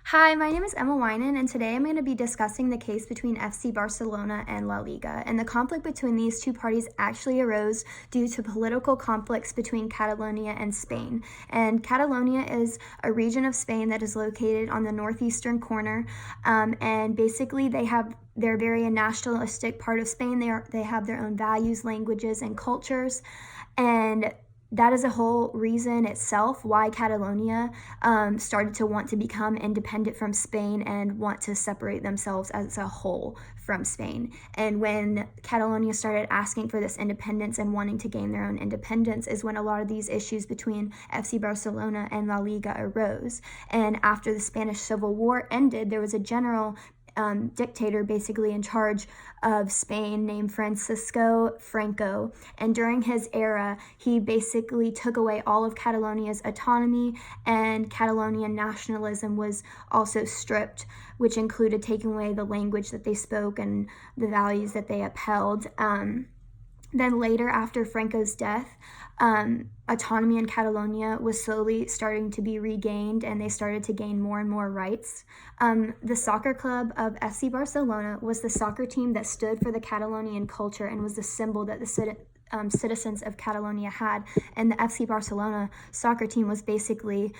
Hi, my name is Emma Winan, and today I'm going to be discussing the case between FC Barcelona and La Liga. And the conflict between these two parties actually arose due to political conflicts between Catalonia and Spain. And Catalonia is a region of Spain that is located on the northeastern corner, and basically they're very a nationalistic part of Spain. They have their own values, languages, and cultures, and that is a whole reason itself why Catalonia started to want to become independent from Spain and want to separate themselves as a whole from Spain. And when Catalonia started asking for this independence and wanting to gain their own independence is when a lot of these issues between FC Barcelona and La Liga arose. And after the Spanish Civil War ended, there was a general dictator basically in charge of Spain named Francisco Franco. And during his era, he basically took away all of Catalonia's autonomy, and Catalonian nationalism was also stripped, which included taking away the language that they spoke and the values that they upheld. Then later, after Franco's death, autonomy in Catalonia was slowly starting to be regained, and they started to gain more and more rights. The soccer club of FC Barcelona was the soccer team that stood for the Catalonian culture and was the symbol that the citizens of Catalonia had. And the FC Barcelona soccer team was basically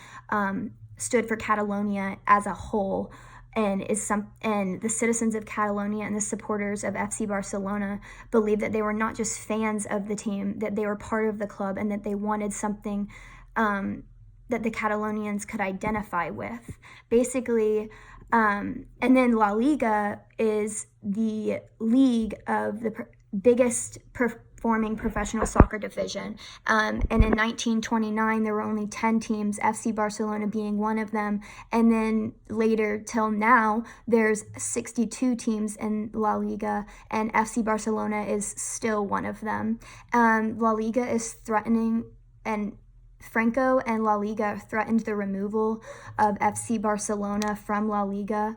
stood for Catalonia as a whole. And the citizens of Catalonia and the supporters of FC Barcelona believed that they were not just fans of the team, that they were part of the club, and that they wanted something that the Catalonians could identify with. Basically, and then La Liga is the league of the biggest performing professional soccer division. And in 1929, there were only 10 teams, FC Barcelona being one of them. And then later till now, there's 62 teams in La Liga, and FC Barcelona is still one of them. La Liga is threatening, and Franco and La Liga threatened the removal of FC Barcelona from La Liga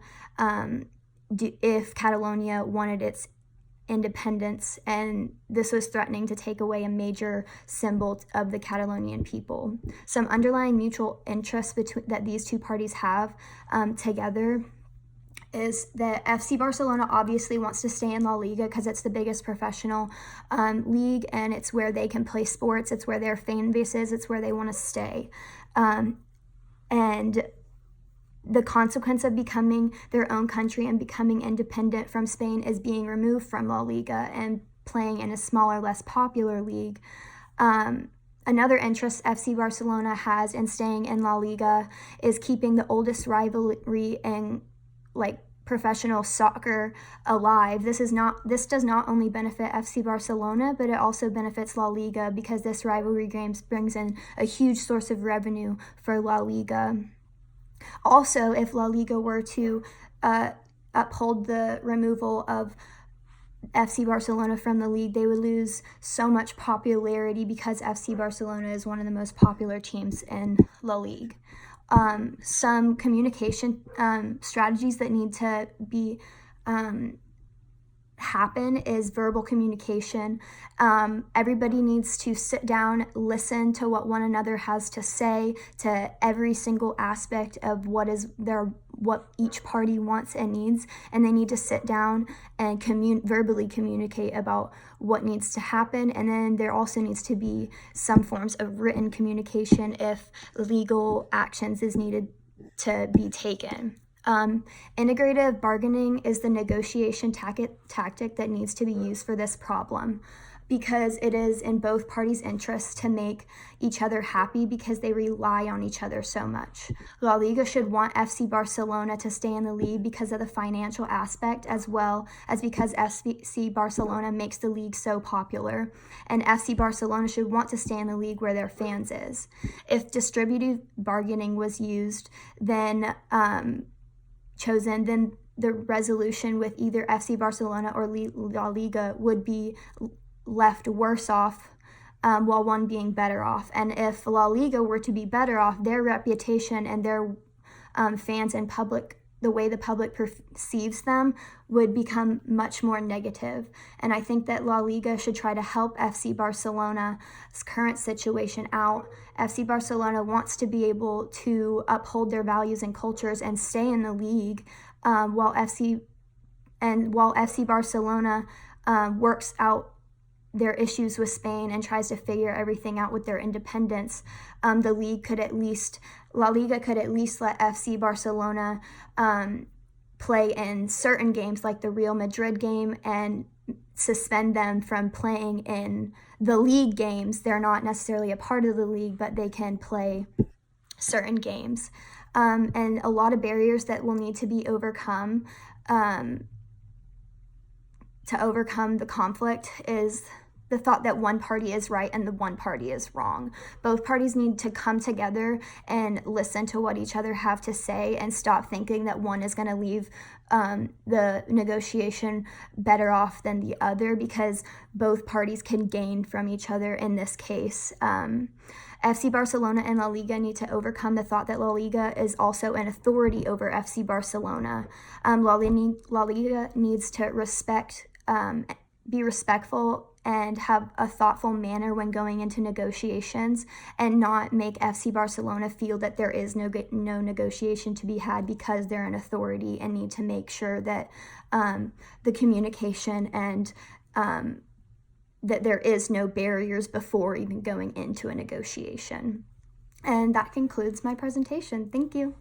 if Catalonia wanted its independence, and this was threatening to take away a major symbol of the Catalonian people. Some underlying mutual interests that these two parties have together is that FC Barcelona obviously wants to stay in La Liga because it's the biggest professional league, and it's where they can play sports, it's where their fan base is, it's where they want to stay. And the consequence of becoming their own country and becoming independent from Spain is being removed from La Liga and playing in a smaller, less popular league. Another interest FC Barcelona has in staying in La Liga is keeping the oldest rivalry in professional soccer alive. This does not only benefit FC Barcelona, but it also benefits La Liga because this rivalry games brings in a huge source of revenue for La Liga. Also, if La Liga were to uphold the removal of FC Barcelona from the league, they would lose so much popularity because FC Barcelona is one of the most popular teams in La Liga. Some communication strategies that need to be happen is verbal communication. Everybody needs to sit down, listen to what one another has to say, to every single aspect of what each party wants and needs, and they need to sit down and verbally communicate about what needs to happen. And then there also needs to be some forms of written communication if legal actions is needed to be taken. Integrative bargaining is the negotiation tactic that needs to be used for this problem, because it is in both parties' interests to make each other happy because they rely on each other so much. La Liga should want FC Barcelona to stay in the league because of the financial aspect, as well as because FC Barcelona makes the league so popular. And FC Barcelona should want to stay in the league where their fans is. If distributive bargaining was used, then the resolution with either FC Barcelona or La Liga would be left worse off, while one being better off. And if La Liga were to be better off, their reputation and their fans and the way the public perceives them would become much more negative. And I think that La Liga should try to help FC Barcelona's current situation out. FC Barcelona wants to be able to uphold their values and cultures and stay in the league, while FC Barcelona works out their issues with Spain and tries to figure everything out with their independence. La Liga could at least let FC Barcelona play in certain games like the Real Madrid game and suspend them from playing in the league games. They're not necessarily a part of the league, but they can play certain games. And a lot of barriers that will need to be overcome to overcome the conflict is the thought that one party is right and the one party is wrong. Both parties need to come together and listen to what each other have to say and stop thinking that one is going to leave the negotiation better off than the other, because both parties can gain from each other in this case. FC Barcelona and La Liga need to overcome the thought that La Liga is also an authority over FC Barcelona. La Liga needs to be respectful and have a thoughtful manner when going into negotiations, and not make FC Barcelona feel that there is no negotiation to be had because they're an authority, and need to make sure that the communication and that there is no barriers before even going into a negotiation. And that concludes my presentation. Thank you.